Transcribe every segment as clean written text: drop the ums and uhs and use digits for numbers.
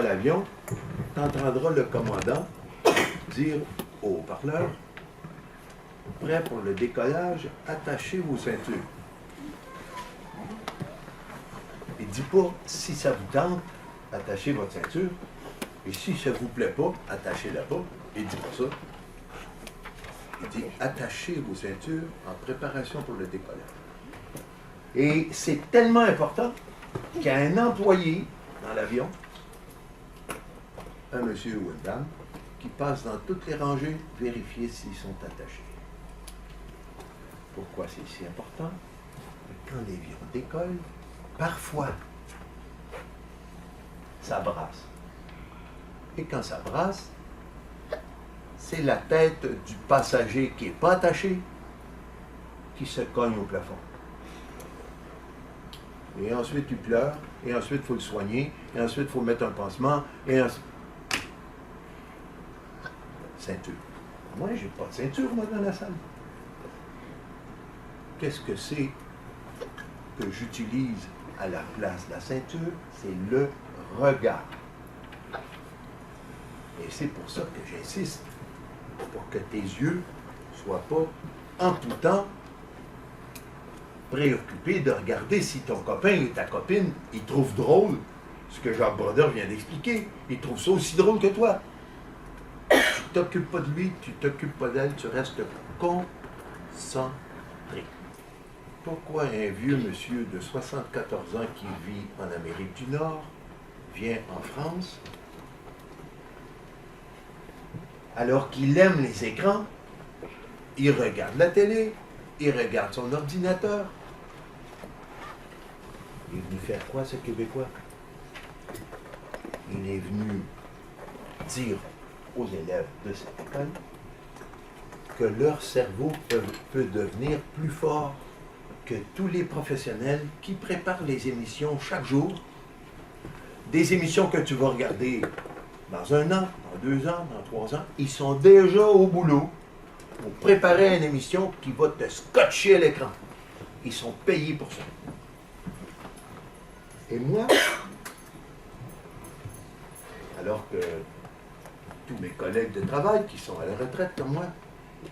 l'avion, tu entendras le commandant dire au haut-parleur, prêt pour le décollage, attachez vos ceintures. Il ne dit pas, si ça vous tente, attachez votre ceinture, et si ça ne vous plaît pas, attachez-la pas. Il ne dit pas ça. Il dit, attachez vos ceintures en préparation pour le décollage. Et c'est tellement important qu'il y a un employé dans l'avion, un monsieur ou une dame, qui passe dans toutes les rangées, vérifier s'ils sont attachés. Pourquoi c'est si important? Quand l'avion décolle, parfois, ça brasse. Et quand ça brasse, c'est la tête du passager qui n'est pas attaché qui se cogne au plafond. Et ensuite, il pleure, et ensuite, il faut le soigner, et ensuite, il faut mettre un pansement, et ensuite... Ceinture. Moi, j'ai pas de ceinture, moi, dans la salle. Qu'est-ce que c'est que j'utilise à la place de la ceinture? C'est le regard. Et c'est pour ça que j'insiste, pour que tes yeux ne soient pas, en tout temps, préoccupés de regarder si ton copain ou ta copine, ils trouvent drôle ce que Jacques Brodeur vient d'expliquer. Ils trouvent ça aussi drôle que toi. Tu ne t'occupes pas de lui, tu ne t'occupes pas d'elle, tu restes concentré. Pourquoi un vieux monsieur de 74 ans qui vit en Amérique du Nord vient en France alors qu'il aime les écrans, il regarde la télé, il regarde son ordinateur. Il est venu faire quoi, ce Québécois? Il est venu dire aux élèves de cette école que leur cerveau peut devenir plus fort que tous les professionnels qui préparent les émissions chaque jour. Des émissions que tu vas regarder dans 1 an, dans 2 ans, dans 3 ans, ils sont déjà au boulot pour préparer une émission qui va te scotcher à l'écran. Ils sont payés pour ça. Et moi, alors que tous mes collègues de travail qui sont à la retraite comme moi,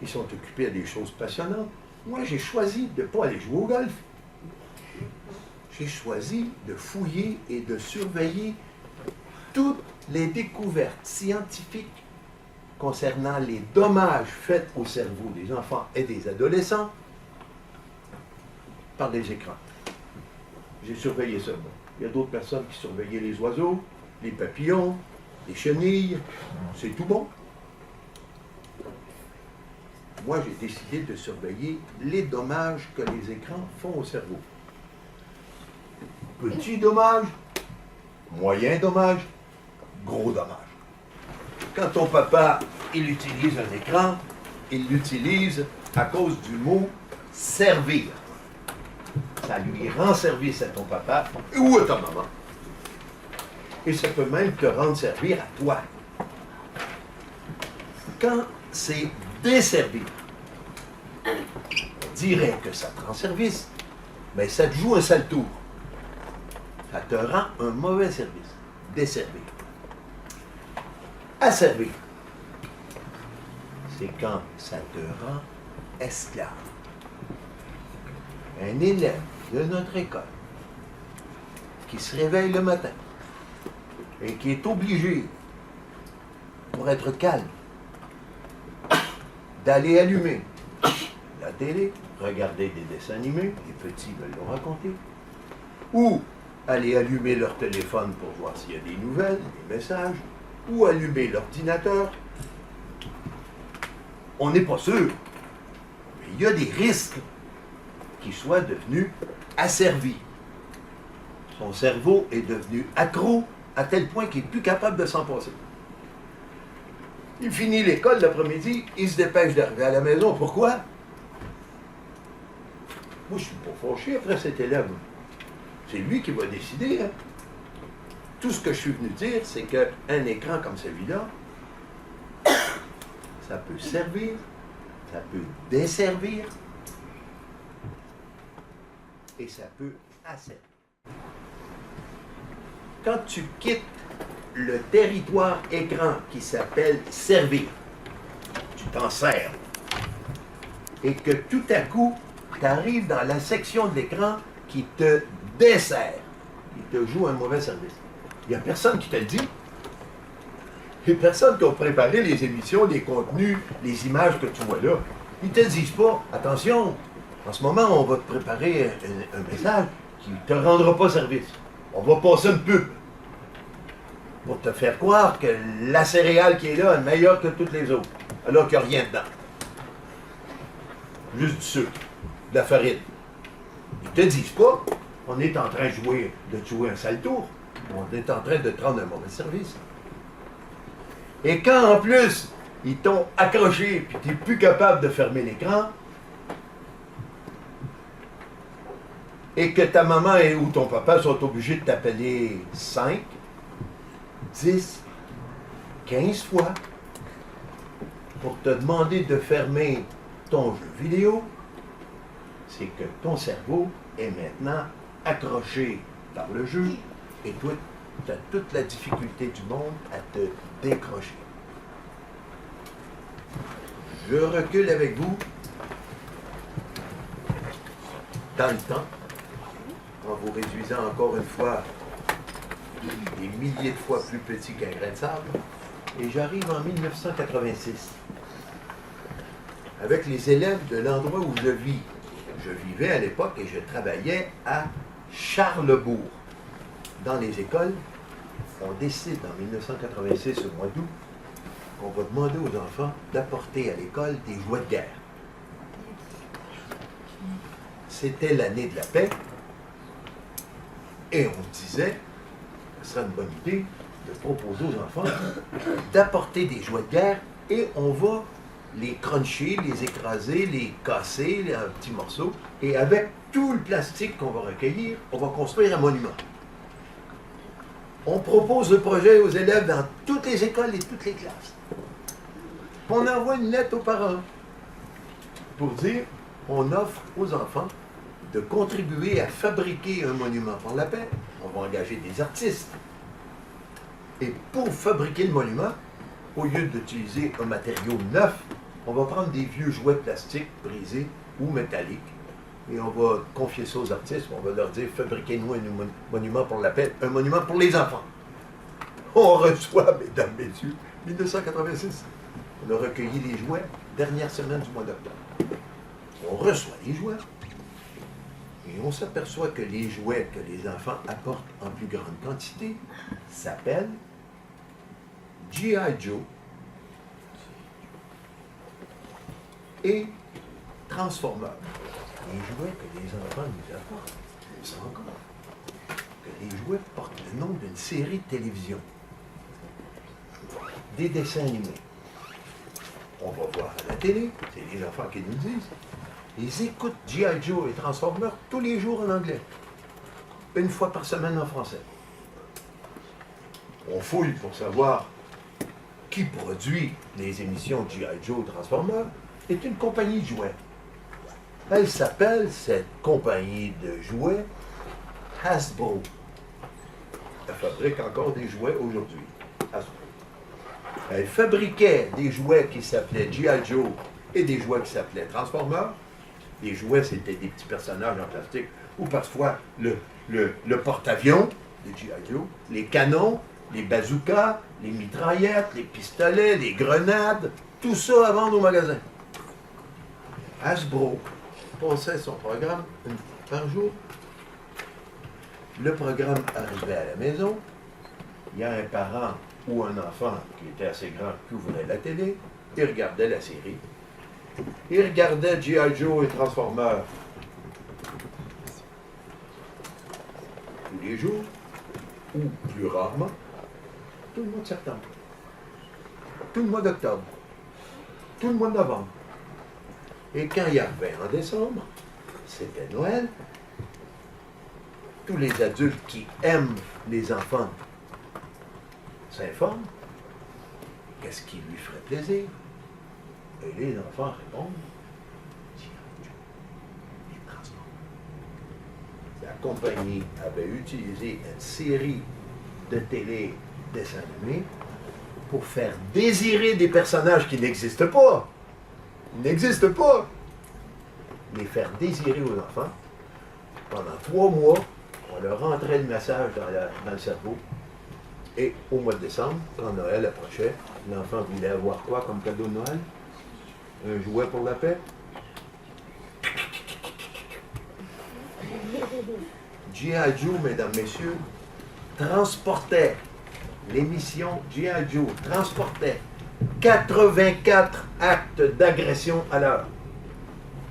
ils sont occupés à des choses passionnantes, moi j'ai choisi de ne pas aller jouer au golf. J'ai choisi de fouiller et de surveiller toutes les découvertes scientifiques concernant les dommages faits au cerveau des enfants et des adolescents par des écrans. J'ai surveillé ça. Il y a d'autres personnes qui surveillaient les oiseaux, les papillons, les chenilles. C'est tout bon. Moi, j'ai décidé de surveiller les dommages que les écrans font au cerveau. Petit dommage, moyen dommage, gros dommage. Quand ton papa, il utilise un écran, il l'utilise à cause du mot « servir ». Ça lui rend service à ton papa ou à ta maman. Et ça peut même te rendre servir à toi. Quand c'est desservir, on dirait que ça te rend service, mais ça te joue un sale tour. Ça te rend un mauvais service. Desservir. Asservir, c'est quand ça te rend esclave. Un élève de notre école qui se réveille le matin et qui est obligé, pour être calme, d'aller allumer la télé, regarder des dessins animés, les petits veulent le raconter, ou aller allumer leur téléphone pour voir s'il y a des nouvelles, des messages, ou allumer l'ordinateur. On n'est pas sûr, mais il y a des risques qu'il soit devenu asservi. Son cerveau est devenu accro à tel point qu'il n'est plus capable de s'en passer. Il finit l'école l'après-midi, il se dépêche d'arriver à la maison. Pourquoi? Moi, je ne suis pas fâché après cet élève. C'est lui qui va décider. Hein? Tout ce que je suis venu dire, c'est qu'un écran comme celui-là, ça peut servir, ça peut desservir, et ça peut asservir. Quand tu quittes le territoire écran qui s'appelle servir. Tu t'en sers. Et que tout à coup, tu arrives dans la section de l'écran qui te dessert. Il te joue un mauvais service. Il n'y a personne qui te le dit. Les personnes qui ont préparé les émissions, les contenus, les images que tu vois là, ils ne te disent pas, attention, en ce moment, on va te préparer un message qui ne te rendra pas service. On va passer une pub pour te faire croire que la céréale qui est là est meilleure que toutes les autres, alors qu'il n'y a rien dedans. Juste du sucre, de la farine. Ils ne te disent pas, on est en train de jouer un sale tour, on est en train de te rendre un mauvais service. Et quand en plus, ils t'ont accroché puis tu n'es plus capable de fermer l'écran, et que ta maman ou ton papa sont obligés de t'appeler 5, 10, 15 fois pour te demander de fermer ton jeu vidéo, c'est que ton cerveau est maintenant accroché dans le jeu et toi, tu as toute la difficulté du monde à te décrocher. Je recule avec vous dans le temps, en vous réduisant encore une fois des milliers de fois plus petit qu'un grain de sable, et j'arrive en 1986 avec les élèves de l'endroit où je vis. Je vivais à l'époque et je travaillais à Charlebourg. Dans les écoles, on décide en 1986, au mois d'août, qu'on va demander aux enfants d'apporter à l'école des jouets de guerre. C'était l'année de la paix, et on disait, ce serait une bonne idée de proposer aux enfants d'apporter des jouets de guerre, et on va les cruncher, les écraser, les casser en petits morceaux, et avec tout le plastique qu'on va recueillir, on va construire un monument. On propose le projet aux élèves dans toutes les écoles et toutes les classes. On envoie une lettre aux parents pour dire on offre aux enfants de contribuer à fabriquer un monument pour la paix. On va engager des artistes. Et pour fabriquer le monument, au lieu d'utiliser un matériau neuf, on va prendre des vieux jouets plastiques brisés ou métalliques et on va confier ça aux artistes. On va leur dire fabriquez-nous un monument pour la paix, un monument pour les enfants. On reçoit, mesdames, messieurs, 1986. On a recueilli les jouets, dernière semaine du mois d'octobre. On reçoit les jouets et on s'aperçoit que les jouets que les enfants apportent en plus grande quantité s'appellent G.I. Joe et Transformers. Les jouets que les enfants nous apportent, on se rend compte que les jouets portent le nom d'une série de télévision, des dessins animés. On va voir à la télé, c'est les enfants qui nous disent, ils écoutent G.I. Joe et Transformers tous les jours en anglais, une fois par semaine en français. On fouille pour savoir qui produit les émissions G.I. Joe Transformers, est une compagnie de jouets. Elle s'appelle, cette compagnie de jouets, Hasbro. Elle fabrique encore des jouets aujourd'hui. Hasbro. Elle fabriquait des jouets qui s'appelaient G.I. Joe et des jouets qui s'appelaient Transformers. Les jouets, c'était des petits personnages en plastique, ou parfois le porte-avions de G.I. Joe, les canons, les bazookas, les mitraillettes, les pistolets, les grenades, tout ça à vendre au magasin. Hasbro passait son programme une fois par jour. Le programme arrivait à la maison. Il y a un parent ou un enfant qui était assez grand qui ouvrait la télé. Il regardait la série. Il regardait G.I. Joe et Transformers tous les jours, ou plus rarement, tout le mois de septembre, tout le mois d'octobre, tout le mois de novembre. Et quand il arrivait en décembre, c'était Noël. Tous les adultes qui aiment les enfants s'informent. Qu'est-ce qui lui ferait plaisir? Et les enfants répondent les Transformers. La compagnie avait utilisé une série de télé dessins animés pour faire désirer des personnages qui n'existent pas. Ils n'existent pas. Les faire désirer aux enfants. Pendant 3 mois, on leur rentrait le message dans le cerveau. Et au mois de décembre, quand Noël approchait, l'enfant voulait avoir quoi comme cadeau de Noël? Un jouet pour la paix? G.I. Joe, mesdames, messieurs, transportait, l'émission G.I. Joe transportait 84 actes d'agression à l'heure.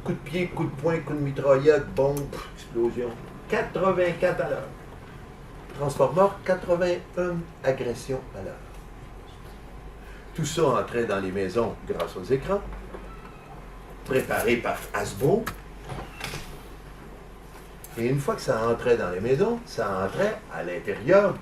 Coup de pied, coup de poing, coup de mitraillette, bombe, explosion. 84 à l'heure. Transformers, 81 agressions à l'heure. Tout ça entrait dans les maisons grâce aux écrans, préparé par Hasbro. Et une fois que ça entrait dans les maisons, ça entrait à l'intérieur